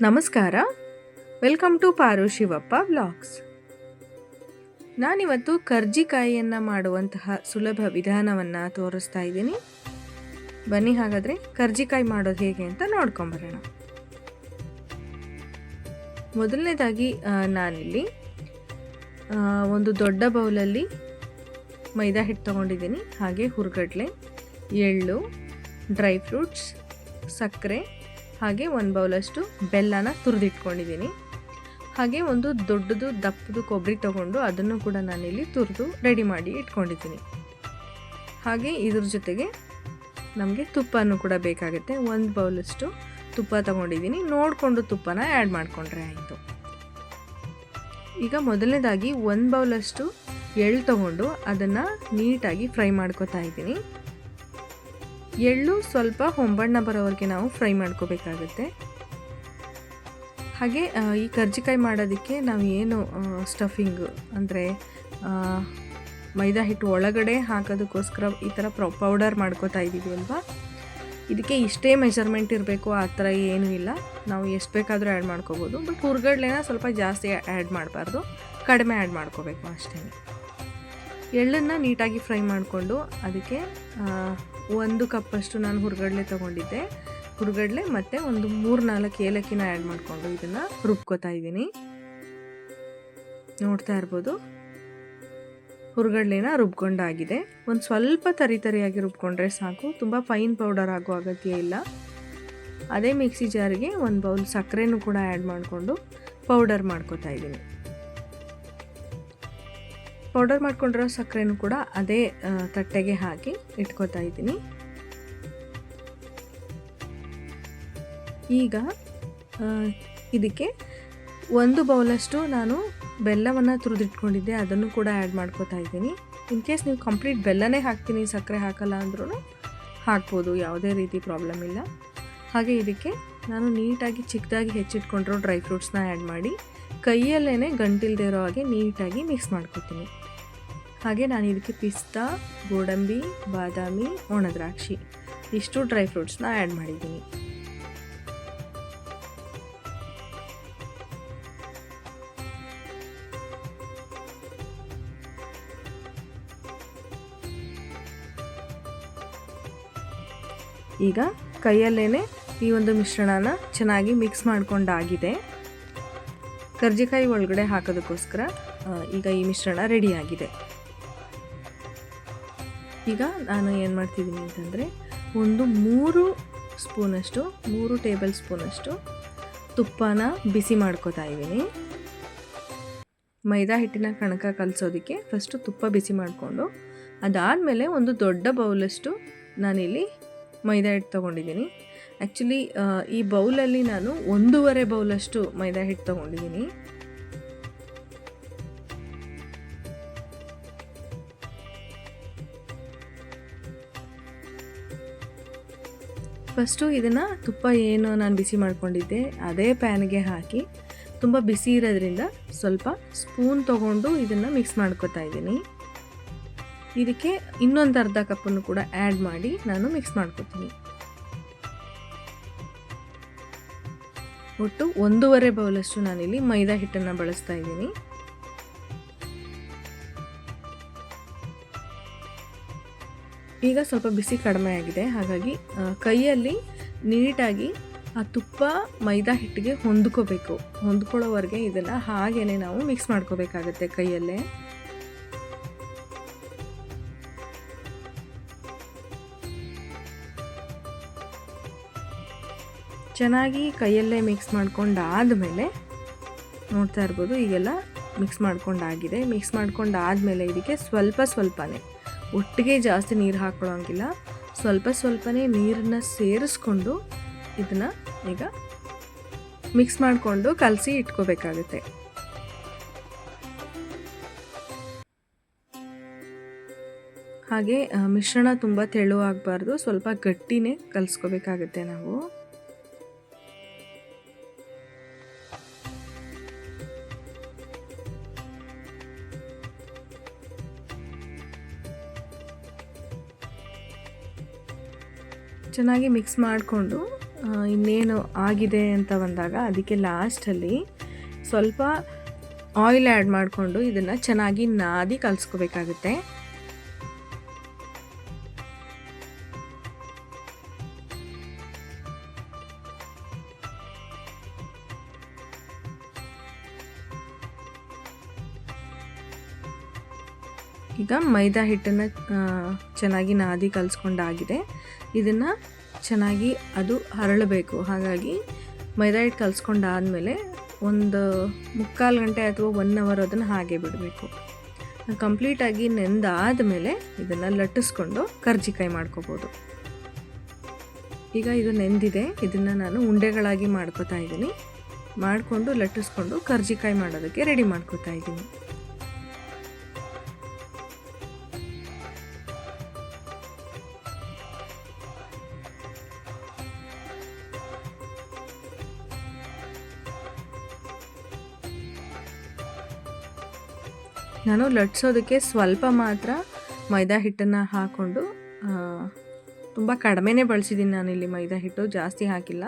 ನಮಸ್ಕಾರ, welcome to ಪಾರು Shivappa vlogs. ನಾನಿವತ್ತು ಕರ್ಜಿಕಾಯಿಯನ್ನು ಮಾಡುವಂತಹ ಸುಲಭ ವಿಧಾನವನ್ನು ತೋರಿಸ್ತಾ ಇದ್ದೀನಿ. ಬನ್ನಿ ಹಾಗಾದರೆ ಕರ್ಜಿಕಾಯಿ ಮಾಡೋದು ಹೇಗೆ ಅಂತ ನೋಡ್ಕೊಂಬರೋಣ. ಮೊದಲನೇದಾಗಿ ನಾನಿಲ್ಲಿ ಒಂದು ದೊಡ್ಡ ಬೌಲಲ್ಲಿ ಮೈದಾ ಹಿಟ್ಟು ತೊಗೊಂಡಿದ್ದೀನಿ. ಹಾಗೆ ಹುರ್ಗಡ್ಲೆ, ಎಳ್ಳು, ಡ್ರೈ ಫ್ರೂಟ್ಸ್, ಸಕ್ಕರೆ, ಹಾಗೆ ಒಂದು ಬೌಲಷ್ಟು ಬೆಲ್ಲನ ತುರಿದಿಟ್ಕೊಂಡಿದ್ದೀನಿ. ಹಾಗೆ ಒಂದು ದೊಡ್ಡದು ದಪ್ಪದು ಕೊಬ್ಬರಿ ತೊಗೊಂಡು ಅದನ್ನು ಕೂಡ ನಾನಿಲ್ಲಿ ತುರಿದು ರೆಡಿ ಮಾಡಿ ಇಟ್ಕೊಂಡಿದ್ದೀನಿ. ಹಾಗೆ ಇದ್ರ ಜೊತೆಗೆ ನಮಗೆ ತುಪ್ಪನೂ ಕೂಡ ಬೇಕಾಗುತ್ತೆ. ಒಂದು ಬೌಲಷ್ಟು ತುಪ್ಪ ತೊಗೊಂಡಿದ್ದೀನಿ. ನೋಡಿಕೊಂಡು ತುಪ್ಪನ ಆ್ಯಡ್ ಮಾಡಿಕೊಂಡ್ರೆ ಆಯಿತು. ಈಗ ಮೊದಲನೇದಾಗಿ ಒಂದು ಬೌಲಷ್ಟು ಎಳ್ಳು ತೊಗೊಂಡು ಅದನ್ನು ನೀಟಾಗಿ ಫ್ರೈ ಮಾಡ್ಕೊತಾ ಇದ್ದೀನಿ. ಎಳ್ಳು ಸ್ವಲ್ಪ ಹೊಂಬಣ್ಣ ಬರೋವರೆಗೆ ನಾವು ಫ್ರೈ ಮಾಡ್ಕೋಬೇಕಾಗುತ್ತೆ. ಹಾಗೆ ಈ ಕರ್ಜಿಕಾಯಿ ಮಾಡೋದಕ್ಕೆ ನಾವು ಏನು ಸ್ಟಫಿಂಗು ಅಂದರೆ ಮೈದಾ ಹಿಟ್ಟು ಒಳಗಡೆ ಹಾಕೋದಕ್ಕೋಸ್ಕರ ಈ ಥರ ಪೌಡರ್ ಮಾಡ್ಕೋತಾ ಇದ್ದೀವಿ ಅಲ್ವಾ, ಇದಕ್ಕೆ ಇಷ್ಟೇ ಮೆಜರ್ಮೆಂಟ್ ಇರಬೇಕು ಆ ಥರ ಏನೂ ಇಲ್ಲ. ನಾವು ಎಷ್ಟು ಬೇಕಾದರೂ ಆ್ಯಡ್ ಮಾಡ್ಕೋಬೋದು. ಬಟ್ ಹುರ್ಗಡ್ಲೆನ ಸ್ವಲ್ಪ ಜಾಸ್ತಿ ಆ್ಯಡ್ ಮಾಡಬಾರ್ದು, ಕಡಿಮೆ ಆ್ಯಡ್ ಮಾಡ್ಕೋಬೇಕು ಅಷ್ಟೇ. ಎಳ್ಳನ್ನು ನೀಟಾಗಿ ಫ್ರೈ ಮಾಡಿಕೊಂಡು ಅದಕ್ಕೆ 1 ಕಪ್ಪಷ್ಟು ನಾನು ಹುರ್ಗಡ್ಲೆ ತೊಗೊಂಡಿದ್ದೆ. ಹುರ್ಗಡ್ಲೆ ಮತ್ತು ಒಂದು 3-4 ಏಲಕ್ಕಿನ ಆ್ಯಡ್ ಮಾಡಿಕೊಂಡು ಇದನ್ನು ರುಬ್ಕೋತಾ ಇದ್ದೀನಿ. ನೋಡ್ತಾ ಇರ್ಬೋದು, ಹುರ್ಗಡ್ಲೆನ ರುಬ್ಕೊಂಡಾಗಿದೆ. ಒಂದು ಸ್ವಲ್ಪ ತರಿಯಾಗಿ ರುಬ್ಕೊಂಡ್ರೆ ಸಾಕು, ತುಂಬ ಫೈನ್ ಪೌಡರ್ ಆಗೋ ಅಗತ್ಯ ಇಲ್ಲ. ಅದೇ ಮಿಕ್ಸಿ ಜಾರಿಗೆ 1 ಬೌಲ್ ಸಕ್ಕರೆನೂ ಕೂಡ ಆ್ಯಡ್ ಮಾಡಿಕೊಂಡು ಪೌಡರ್ ಮಾಡ್ಕೋತಾ ಇದ್ದೀನಿ. ಪೌಡರ್ ಮಾಡ್ಕೊಂಡಿರೋ ಸಕ್ಕರೆನೂ ಕೂಡ ಅದೇ ತಟ್ಟೆಗೆ ಹಾಕಿ ಇಟ್ಕೋತಾ ಇದ್ದೀನಿ. ಈಗ ಇದಕ್ಕೆ 1 ಬೌಲಷ್ಟು ನಾನು ಬೆಲ್ಲವನ್ನು ತುರಿದಿಟ್ಕೊಂಡಿದ್ದೆ, ಅದನ್ನು ಕೂಡ ಆ್ಯಡ್ ಮಾಡ್ಕೋತಾ ಇದ್ದೀನಿ. ಇನ್ ಕೇಸ್ ನೀವು ಕಂಪ್ಲೀಟ್ ಬೆಲ್ಲನೇ ಹಾಕ್ತೀನಿ, ಸಕ್ಕರೆ ಹಾಕಲ್ಲ ಅಂದ್ರೂ ಹಾಕ್ಬೋದು, ಯಾವುದೇ ರೀತಿ ಪ್ರಾಬ್ಲಮ್ ಇಲ್ಲ. ಹಾಗೆ ಇದಕ್ಕೆ ನಾನು ನೀಟಾಗಿ ಚಿಕ್ಕದಾಗಿ ಹೆಚ್ಚಿಟ್ಕೊಂಡಿರೋ ಡ್ರೈ ಫ್ರೂಟ್ಸ್ನ ಆ್ಯಡ್ ಮಾಡಿ ಕೈಯಲ್ಲೇ ಗಂಟಿಲ್ದೇ ಇರೋ ಹಾಗೆ ನೀಟಾಗಿ ಮಿಕ್ಸ್ ಮಾಡ್ಕೊತೀನಿ. ಹಾಗೆ ನಾನು ಇದಕ್ಕೆ ಪಿಸ್ತಾ, ಗೋಡಂಬಿ, ಬಾದಾಮಿ, ಒಣದ್ರಾಕ್ಷಿ ಇಷ್ಟು ಡ್ರೈ ಫ್ರೂಟ್ಸ್ನ ಆ್ಯಡ್ ಮಾಡಿದ್ದೀನಿ. ಈಗ ಕೈಯಲ್ಲೇ ಈ ಒಂದು ಮಿಶ್ರಣನ ಚೆನ್ನಾಗಿ ಮಿಕ್ಸ್ ಮಾಡ್ಕೊಂಡಾಗಿದೆ. ಕರ್ಜಿಕಾಯಿ ಒಳಗಡೆ ಹಾಕೋದಕ್ಕೋಸ್ಕರ ಈಗ ಈ ಮಿಶ್ರಣ ರೆಡಿಯಾಗಿದೆ. ಈಗ ನಾನು ಏನು ಮಾಡ್ತಿದ್ದೀನಿ ಅಂತಂದರೆ ಒಂದು 3 ಟೇಬಲ್ ಸ್ಪೂನಷ್ಟು ತುಪ್ಪನ ಬಿಸಿ ಮಾಡ್ಕೋತಾ ಇದ್ದೀನಿ. ಮೈದಾ ಹಿಟ್ಟಿನ ಕಣಕ ಕಲಸೋದಕ್ಕೆ ಫಸ್ಟು ತುಪ್ಪ ಬಿಸಿ ಮಾಡಿಕೊಂಡು ಅದಾದಮೇಲೆ ಒಂದು ದೊಡ್ಡ ಬೌಲಷ್ಟು ನಾನಿಲ್ಲಿ ಮೈದಾ ಹಿಟ್ಟು ತೊಗೊಂಡಿದ್ದೀನಿ. ಆ್ಯಕ್ಚುಲಿ ಈ ಬೌಲಲ್ಲಿ ನಾನು 1.5 ಬೌಲಷ್ಟು ಮೈದಾ ಹಿಟ್ಟು ತೊಗೊಂಡಿದ್ದೀನಿ. ಫಸ್ಟು ಇದನ್ನು ತುಪ್ಪ ಏನು ನಾನು ಬಿಸಿ ಮಾಡ್ಕೊಂಡಿದ್ದೆ ಅದೇ ಪ್ಯಾನ್ಗೆ ಹಾಕಿ ತುಂಬ ಬಿಸಿ ಇರೋದ್ರಿಂದ ಸ್ವಲ್ಪ ಸ್ಪೂನ್ ತೊಗೊಂಡು ಇದನ್ನು ಮಿಕ್ಸ್ ಮಾಡ್ಕೊತಾ ಇದ್ದೀನಿ. ಇದಕ್ಕೆ ಇನ್ನೊಂದು ಅರ್ಧ ಕಪ್ಪನ್ನು ಕೂಡ ಆ್ಯಡ್ ಮಾಡಿ ನಾನು ಮಿಕ್ಸ್ ಮಾಡ್ಕೊತೀನಿ. ಒಟ್ಟು 1.5 ಬೌಲಷ್ಟು ನಾನಿಲ್ಲಿ ಮೈದಾ ಹಿಟ್ಟನ್ನು ಬಳಸ್ತಾ ಇದ್ದೀನಿ. ಈಗ ಸ್ವಲ್ಪ ಬಿಸಿ ಕಡಿಮೆ ಆಗಿದೆ, ಹಾಗಾಗಿ ಕೈಯಲ್ಲಿ ನೀಟಾಗಿ ಆ ತುಪ್ಪ ಮೈದಾ ಹಿಟ್ಟಿಗೆ ಹೊಂದ್ಕೊಳ್ಳೋವರೆಗೆ ಇದನ್ನು ಹಾಗೇ ನಾವು ಮಿಕ್ಸ್ ಮಾಡ್ಕೋಬೇಕಾಗತ್ತೆ ಕೈಯಲ್ಲೇ. ಚೆನ್ನಾಗಿ ಕೈಯಲ್ಲೇ ಮಿಕ್ಸ್ ಮಾಡ್ಕೊಂಡಾದಮೇಲೆ ನೋಡ್ತಾ ಇರ್ಬೋದು, ಈಗೆಲ್ಲ ಮಿಕ್ಸ್ ಮಾಡ್ಕೊಂಡಾಗಿದೆ. ಮಿಕ್ಸ್ ಮಾಡ್ಕೊಂಡಾದಮೇಲೆ ಇದಕ್ಕೆ ಸ್ವಲ್ಪನೇ, ಒಟ್ಟಿಗೆ ಜಾಸ್ತಿ ನೀರು ಹಾಕೊಳ್ಳೋಂಗಿಲ್ಲ, ಸ್ವಲ್ಪನೇ ನೀರನ್ನ ಸೇರಿಸ್ಕೊಂಡು ಇದನ್ನು ಈಗ ಮಿಕ್ಸ್ ಮಾಡಿಕೊಂಡು ಕಲಸಿ ಇಟ್ಕೋಬೇಕಾಗುತ್ತೆ. ಹಾಗೆ ಮಿಶ್ರಣ ತುಂಬ ತೆಳುವಾಗಬಾರ್ದು, ಸ್ವಲ್ಪ ಗಟ್ಟಿನೇ ಕಲಿಸ್ಕೋಬೇಕಾಗುತ್ತೆ ನಾವು. ಚೆನ್ನಾಗಿ ಮಿಕ್ಸ್ ಮಾಡಿಕೊಂಡು ಇನ್ನೇನು ಆಗಿದೆ ಅಂತ ಬಂದಾಗ ಅದಕ್ಕೆ ಲಾಸ್ಟಲ್ಲಿ ಸ್ವಲ್ಪ ಆಯಿಲ್ ಆ್ಯಡ್ ಮಾಡಿಕೊಂಡು ಇದನ್ನು ಚೆನ್ನಾಗಿ ನಾದಿ ಕಲಿಸ್ಕೋಬೇಕಾಗುತ್ತೆ. ಈಗ ಮೈದಾ ಹಿಟ್ಟನ್ನು ಚೆನ್ನಾಗಿ ನಾದಿ ಕಲಿಸ್ಕೊಂಡಾಗಿದೆ. ಇದನ್ನು ಚೆನ್ನಾಗಿ ಅದು ಹರಳಬೇಕು. ಹಾಗಾಗಿ ಮೈದಾ ಹಿಟ್ಟು ಕಲಿಸ್ಕೊಂಡಾದಮೇಲೆ ಒಂದು 3/4 ಗಂಟೆ ಅಥವಾ 1 ಅವರ್ ಅದನ್ನು ಹಾಗೆ ಬಿಡಬೇಕು. ಕಂಪ್ಲೀಟಾಗಿ ನೆಂದಾದಮೇಲೆ ಇದನ್ನು ಲಟ್ಟಿಸ್ಕೊಂಡು ಕರ್ಜಿಕಾಯಿ ಮಾಡ್ಕೋಬೋದು. ಈಗ ಇದು ನೆಂದಿದೆ. ಇದನ್ನು ನಾನು ಉಂಡೆಗಳಾಗಿ ಮಾಡ್ಕೋತಾ ಇದ್ದೀನಿ. ಮಾಡಿಕೊಂಡು ಲಟ್ಟಿಸ್ಕೊಂಡು ಕರ್ಜಿಕಾಯಿ ಮಾಡೋದಕ್ಕೆ ರೆಡಿ ಮಾಡ್ಕೋತಾ ಇದ್ದೀನಿ. ನಾನು ಲಟ್ಸೋದಕ್ಕೆ ಸ್ವಲ್ಪ ಮಾತ್ರ ಮೈದಾ ಹಿಟ್ಟನ್ನು ಹಾಕ್ಕೊಂಡು ತುಂಬ ಕಡಿಮೆನೇ ಬಳಸಿದ್ದೀನಿ ನಾನಿಲ್ಲಿ. ಮೈದಾ ಹಿಟ್ಟು ಜಾಸ್ತಿ ಹಾಕಿಲ್ಲ.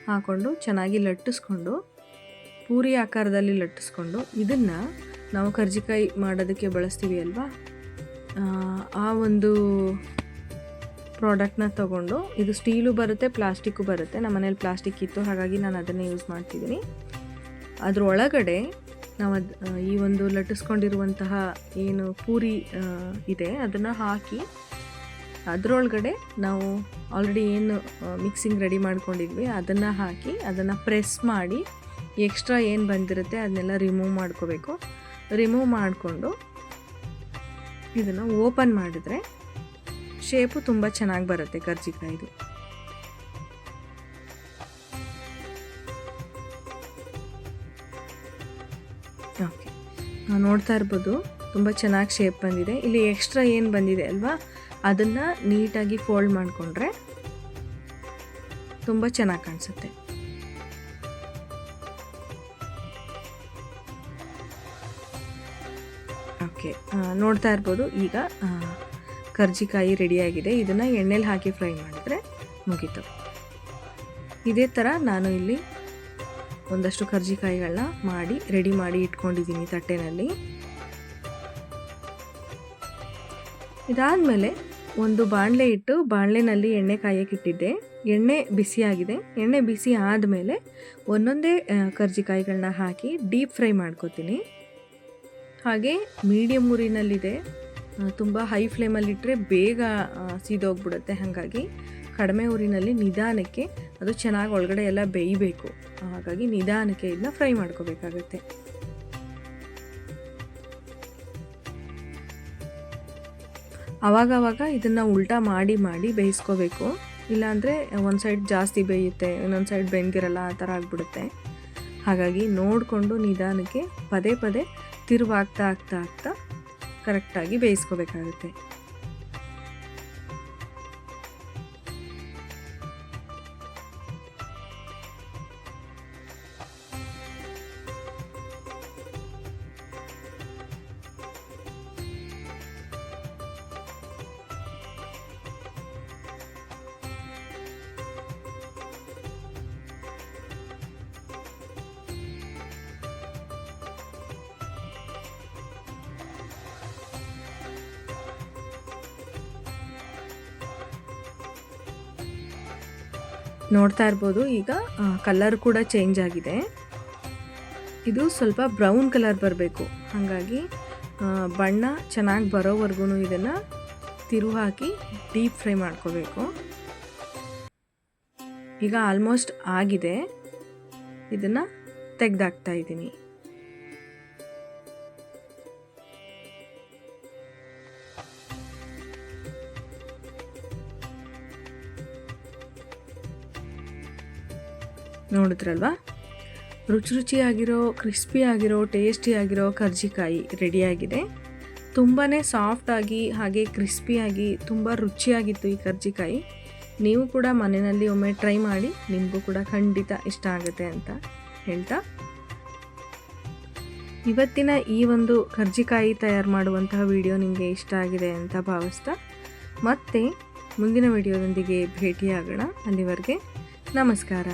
ಹಾಕ್ಕೊಂಡು ಚೆನ್ನಾಗಿ ಲಟ್ಟಿಸ್ಕೊಂಡು ಪೂರಿ ಆಕಾರದಲ್ಲಿ ಲಟ್ಟಿಸ್ಕೊಂಡು ಇದನ್ನು ನಾವು ಕರ್ಜಿಕಾಯಿ ಮಾಡೋದಕ್ಕೆ ಬಳಸ್ತೀವಿ ಅಲ್ವಾ, ಆ ಒಂದು ಪ್ರಾಡಕ್ಟ್ನ ತೊಗೊಂಡು, ಇದು ಸ್ಟೀಲು ಬರುತ್ತೆ, ಪ್ಲಾಸ್ಟಿಕ್ಕು ಬರುತ್ತೆ. ನಮ್ಮ ಮನೇಲಿ ಪ್ಲಾಸ್ಟಿಕ್ ಇತ್ತು, ಹಾಗಾಗಿ ನಾನು ಅದನ್ನೇ ಯೂಸ್ ಮಾಡ್ತಿದ್ದೀನಿ. ಅದರೊಳಗಡೆ ನಾವು ಈ ಒಂದು ಲಟ್ಟಿಸ್ಕೊಂಡಿರುವಂತಹ ಏನು ಪೂರಿ ಇದೆ ಅದನ್ನು ಹಾಕಿ, ಅದರೊಳಗಡೆ ನಾವು ಆಲ್ರೆಡಿ ಏನು ಮಿಕ್ಸಿಂಗ್ ರೆಡಿ ಮಾಡ್ಕೊಂಡಿದ್ವಿ ಅದನ್ನು ಹಾಕಿ ಅದನ್ನು ಪ್ರೆಸ್ ಮಾಡಿ ಎಕ್ಸ್ಟ್ರಾ ಏನು ಬಂದಿರುತ್ತೆ ಅದನ್ನೆಲ್ಲ ರಿಮೂವ್ ಮಾಡ್ಕೋಬೇಕು. ರಿಮೂವ್ ಮಾಡಿಕೊಂಡು ಇದನ್ನು ಓಪನ್ ಮಾಡಿದ್ರೆ ಶೇಪು ತುಂಬ ಚೆನ್ನಾಗಿ ಬರುತ್ತೆ ಕರ್ಜಿಕಾಯಿದು. ಓಕೆ, ನೋಡ್ತಾ ಇರ್ಬೋದು ತುಂಬ ಚೆನ್ನಾಗಿ ಶೇಪ್ ಬಂದಿದೆ. ಇಲ್ಲಿ ಎಕ್ಸ್ಟ್ರಾ ಏನು ಬಂದಿದೆ ಅಲ್ವಾ, ಅದನ್ನು ನೀಟಾಗಿ ಫೋಲ್ಡ್ ಮಾಡಿಕೊಂಡ್ರೆ ತುಂಬ ಚೆನ್ನಾಗಿ ಕಾಣಿಸುತ್ತೆ. ಓಕೆ, ನೋಡ್ತಾ ಇರ್ಬೋದು ಈಗ ಕರ್ಜಿಕಾಯಿ ರೆಡಿಯಾಗಿದೆ. ಇದನ್ನು ಎಣ್ಣೆಲಿ ಹಾಕಿ ಫ್ರೈ ಮಾಡಿದ್ರೆ ಮುಗೀತು. ಇದೇ ಥರ ನಾನು ಇಲ್ಲಿ ಒಂದಷ್ಟು ಕರ್ಜಿಕಾಯಿಗಳನ್ನ ಮಾಡಿ ರೆಡಿ ಮಾಡಿ ಇಟ್ಕೊಂಡಿದ್ದೀನಿ ತಟ್ಟೆನಲ್ಲಿ. ಇದಾದಮೇಲೆ ಒಂದು ಬಾಣಲೆ ಇಟ್ಟು ಬಾಣಲೆನಲ್ಲಿ ಎಣ್ಣೆ ಕಾಯಕ್ಕೆ ಇಟ್ಟಿದ್ದೆ. ಎಣ್ಣೆ ಬಿಸಿಯಾಗಿದೆ. ಎಣ್ಣೆ ಬಿಸಿ ಆದಮೇಲೆ ಒಂದೊಂದೇ ಕರ್ಜಿಕಾಯಿಗಳನ್ನ ಹಾಕಿ ಡೀಪ್ ಫ್ರೈ ಮಾಡ್ಕೋತೀನಿ. ಹಾಗೆ ಮೀಡಿಯಮ್ ಉರಿನಲ್ಲಿದೆ. ತುಂಬ ಹೈ ಫ್ಲೇಮಲ್ಲಿಟ್ಟರೆ ಬೇಗ ಸೀದೋಗ್ಬಿಡುತ್ತೆ. ಹಾಗಾಗಿ ಕಡಿಮೆ ಉರಿನಲ್ಲಿ ನಿಧಾನಕ್ಕೆ ಅದು ಚೆನ್ನಾಗಿ ಒಳಗಡೆ ಎಲ್ಲ ಬೇಯಬೇಕು. ಹಾಗಾಗಿ ನಿಧಾನಕ್ಕೆ ಇದನ್ನ ಫ್ರೈ ಮಾಡ್ಕೋಬೇಕಾಗತ್ತೆ. ಆವಾಗವಾಗ ಇದನ್ನು ಉಲ್ಟಾ ಮಾಡಿ ಮಾಡಿ ಬೇಯಿಸ್ಕೋಬೇಕು. ಇಲ್ಲಾಂದರೆ ಒಂದು ಸೈಡ್ ಜಾಸ್ತಿ ಬೇಯುತ್ತೆ, ಇನ್ನೊಂದು ಸೈಡ್ ಬೆಂದಿರಲ್ಲ, ಆ ಥರ ಆಗಿಬಿಡುತ್ತೆ. ಹಾಗಾಗಿ ನೋಡಿಕೊಂಡು ನಿಧಾನಕ್ಕೆ ಪದೇ ಪದೇ ತಿರುವಾಗ್ತಾ ಆಗ್ತಾ ಆಗ್ತಾ ಕರೆಕ್ಟಾಗಿ ಬೇಯಿಸ್ಕೋಬೇಕಾಗುತ್ತೆ. ನೋಡ್ತಾ ಇರ್ಬೋದು ಈಗ ಕಲರ್ ಕೂಡ ಚೇಂಜ್ ಆಗಿದೆ. ಇದು ಸ್ವಲ್ಪ ಬ್ರೌನ್ ಕಲರ್ ಬರಬೇಕು. ಹಾಗಾಗಿ ಬಣ್ಣ ಚೆನ್ನಾಗಿ ಬರೋವರೆಗೂ ಇದನ್ನು ತಿರು ಹಾಕಿ ಡೀಪ್ ಫ್ರೈ ಮಾಡ್ಕೋಬೇಕು. ಈಗ ಆಲ್ಮೋಸ್ಟ್ ಆಗಿದೆ. ಇದನ್ನು ತೆಗೆದಾಕ್ತಾ ಇದ್ದೀನಿ. ನೋಡಿದ್ರಲ್ವಾ, ರುಚಿಯಾಗಿರೋ ಕ್ರಿಸ್ಪಿಯಾಗಿರೋ ಟೇಸ್ಟಿಯಾಗಿರೋ ಕರ್ಜಿಕಾಯಿ ರೆಡಿಯಾಗಿದೆ. ತುಂಬಾ ಸಾಫ್ಟಾಗಿ ಹಾಗೆ ಕ್ರಿಸ್ಪಿಯಾಗಿ ತುಂಬ ರುಚಿಯಾಗಿತ್ತು ಈ ಕರ್ಜಿಕಾಯಿ. ನೀವು ಕೂಡ ಮನೆಯಲ್ಲಿ ಒಮ್ಮೆ ಟ್ರೈ ಮಾಡಿ, ನಿಮಗೂ ಕೂಡ ಖಂಡಿತ ಇಷ್ಟ ಆಗುತ್ತೆ ಅಂತ ಹೇಳ್ತಾ, ಇವತ್ತಿನ ಈ ಒಂದು ಕರ್ಜಿಕಾಯಿ ತಯಾರು ಮಾಡುವಂತಹ ವಿಡಿಯೋ ನಿಮಗೆ ಇಷ್ಟ ಆಗಿದೆ ಅಂತ ಭಾವಿಸ್ತಾ ಮತ್ತೆ ಮುಂದಿನ ವಿಡಿಯೋದೊಂದಿಗೆ ಭೇಟಿಯಾಗೋಣ. ಅಲ್ಲಿವರೆಗೆ ನಮಸ್ಕಾರ.